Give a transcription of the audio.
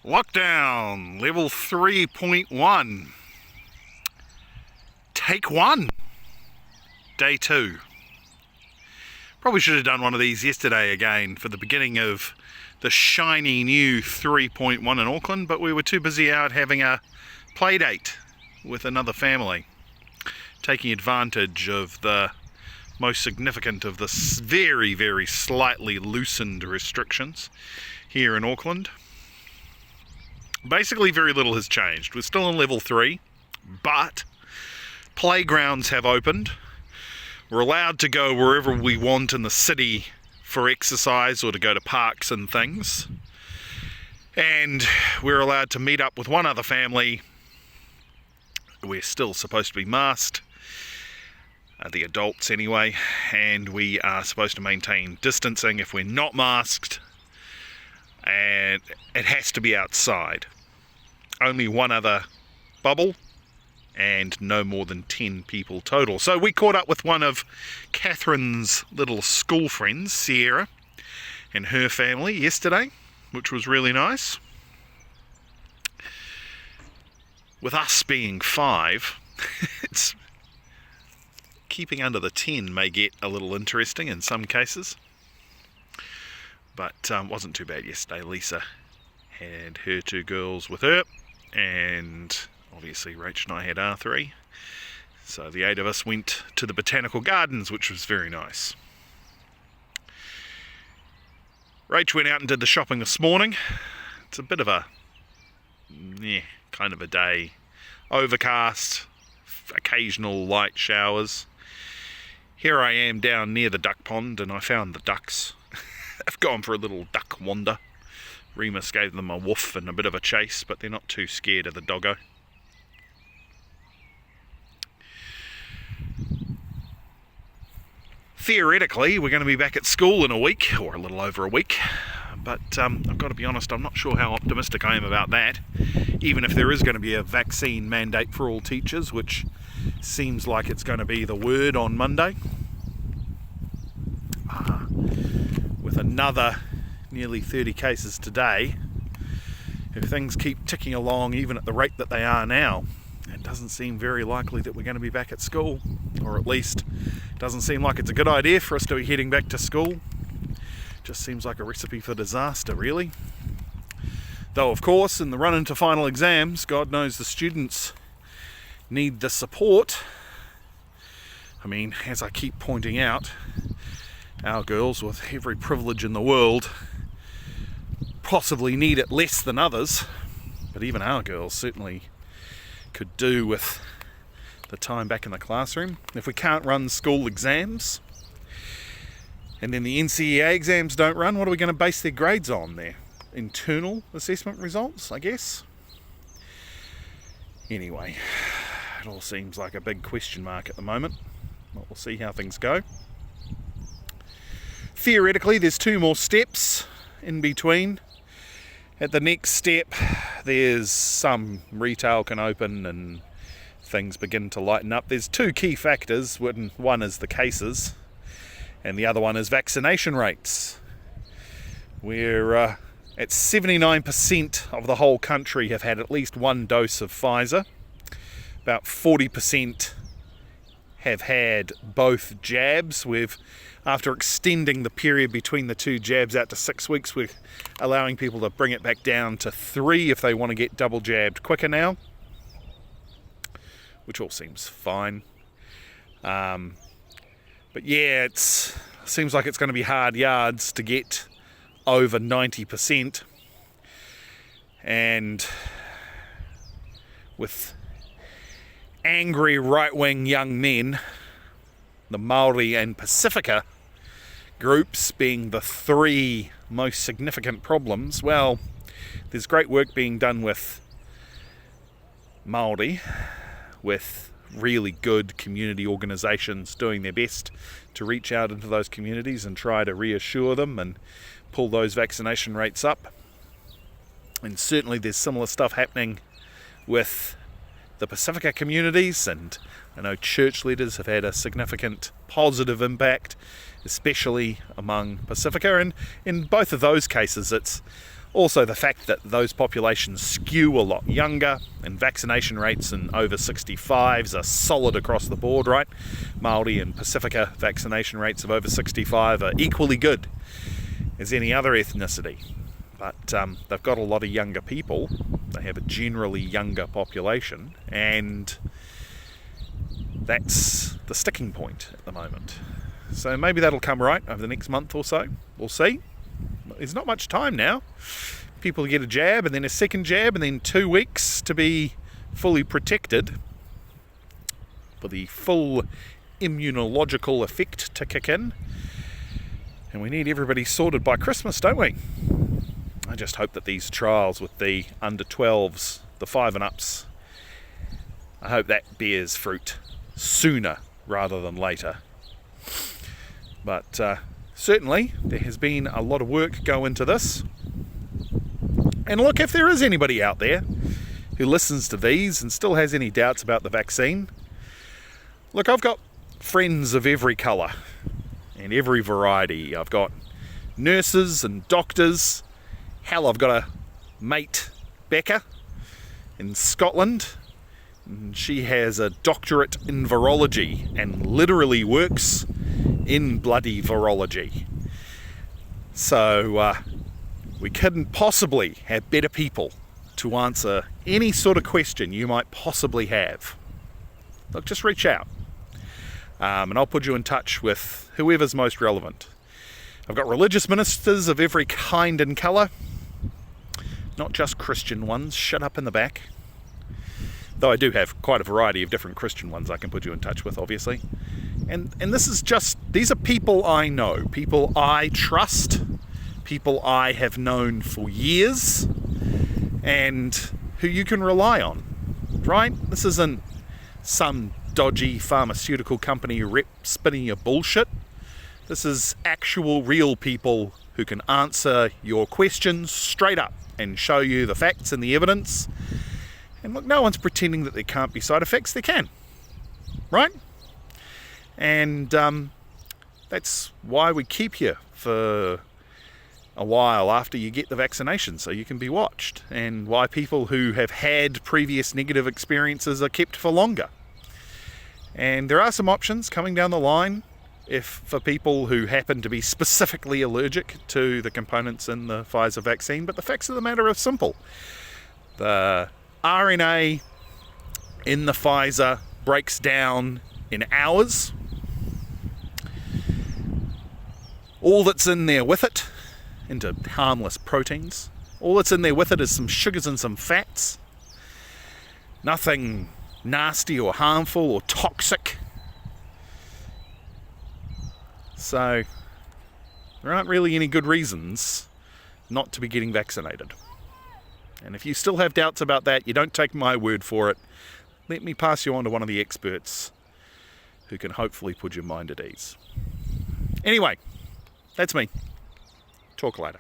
Lockdown, level 3.1. Take 1. Day 2. Probably should have done one of these yesterday again for the beginning of the shiny new 3.1 in Auckland, but we were too busy out having a play date with another family, taking advantage of the most significant of the very, very slightly loosened restrictions here in Auckland. Basically, very little has changed. We're still in level 3, but playgrounds have opened. We're allowed to go wherever we want in the city for exercise or to go to parks and things. And we're allowed to meet up with one other family. We're still supposed to be masked, the adults anyway, and we are supposed to maintain distancing if we're not masked, and it has to be outside. Only one other bubble and no more than 10 people total. So we caught up with one of Catherine's little school friends, Sierra, and her family yesterday, which was really nice. With us being 5, it's keeping under the 10 may get a little interesting in some cases, but wasn't too bad yesterday. Lisa had her 2 girls with her, and obviously Rach and I had our 3. So the 8 of us went to the botanical gardens, which was very nice. Rach went out and did the shopping this morning. It's a bit of a kind of a day. Overcast, occasional light showers. Here I am down near the duck pond, and I found the ducks. I've gone for a little duck wander. Remus gave them a woof and a bit of a chase, but they're not too scared of the doggo. Theoretically, we're going to be back at school in a week, or a little over a week, but I've got to be honest, I'm not sure how optimistic I am about that, even if there is going to be a vaccine mandate for all teachers, which seems like it's going to be the word on Monday. With another nearly 30 cases today, if things keep ticking along even at the rate that they are now, it doesn't seem very likely that we're going to be back at school, or at least it doesn't seem like it's a good idea for us to be heading back to school. Just seems like a recipe for disaster, really. Though, of course, in the run into final exams, God knows the students need the support. I mean, as I keep pointing out, our girls, with every privilege in the world, possibly need it less than others, but even our girls certainly could do with the time back in the classroom. If we can't run school exams, and then the NCEA exams don't run, what are we going to base their grades on? Their internal assessment results, I guess? Anyway, it all seems like a big question mark at the moment. But we'll see how things go. Theoretically, there's 2 more steps in between. At the next step, there's some retail can open and things begin to lighten up. There's 2 key factors. One is the cases, and the other one is vaccination rates. We're at 79% of the whole country have had at least 1 dose of Pfizer. About 40% have had both jabs. After extending the period between the 2 jabs out to 6 weeks, we're allowing people to bring it back down to 3 if they want to get double jabbed quicker now, which all seems fine. But yeah, it seems like it's going to be hard yards to get over 90%. And with angry right-wing young men, the Māori and Pacifica groups being the 3 most significant problems, well, there's great work being done with Māori, with really good community organisations doing their best to reach out into those communities and try to reassure them and pull those vaccination rates up. And certainly there's similar stuff happening with the Pacifica communities, and I know church leaders have had a significant positive impact, especially among Pacifica, and in both of those cases it's Also the fact that those populations skew a lot younger, and vaccination rates in over 65s are solid across the board, right? Māori and Pacifica vaccination rates of over 65 are equally good as any other ethnicity. But they've got a lot of younger people. They have a generally younger population, and that's the sticking point at the moment. So maybe that'll come right over the next month or so. We'll see. There's not much time now. People get a jab and then a second jab and then 2 weeks to be fully protected for the full immunological effect to kick in. And we need everybody sorted by Christmas, don't we? I just hope that these trials with the under 12s, the 5 and ups, I hope that bears fruit sooner rather than later. But certainly there has been a lot of work go into this. And look, if there is anybody out there who listens to these and still has any doubts about the vaccine, look, I've got friends of every colour and every variety. I've got nurses and doctors. Hell, I've got a mate, Becca, in Scotland. And she has a doctorate in virology and literally works in bloody virology. So we couldn't possibly have better people to answer any sort of question you might possibly have. Look, just reach out. And I'll put you in touch with whoever's most relevant. I've got religious ministers of every kind and colour. Not just Christian ones, shut up in the back. Though I do have quite a variety of different Christian ones I can put you in touch with, obviously. And this is just, these are people I know, people I trust, people I have known for years, and who you can rely on, right? This isn't some dodgy pharmaceutical company rep spinning your bullshit. This is actual real people who can answer your questions straight up and show you the facts and the evidence. And look, no one's pretending that there can't be side effects. There can, right? And that's why we keep you for a while after you get the vaccination, so you can be watched, and why people who have had previous negative experiences are kept for longer. And there are some options coming down the line for people who happen to be specifically allergic to the components in the Pfizer vaccine, but the facts of the matter are simple. The RNA in the Pfizer breaks down in hours. All that's in there with it, into harmless proteins, all that's in there with it is some sugars and some fats. Nothing nasty or harmful or toxic. So there aren't really any good reasons not to be getting vaccinated. And if you still have doubts about that, you don't take my word for it. Let me pass you on to one of the experts who can hopefully put your mind at ease. Anyway, that's me. Talk later.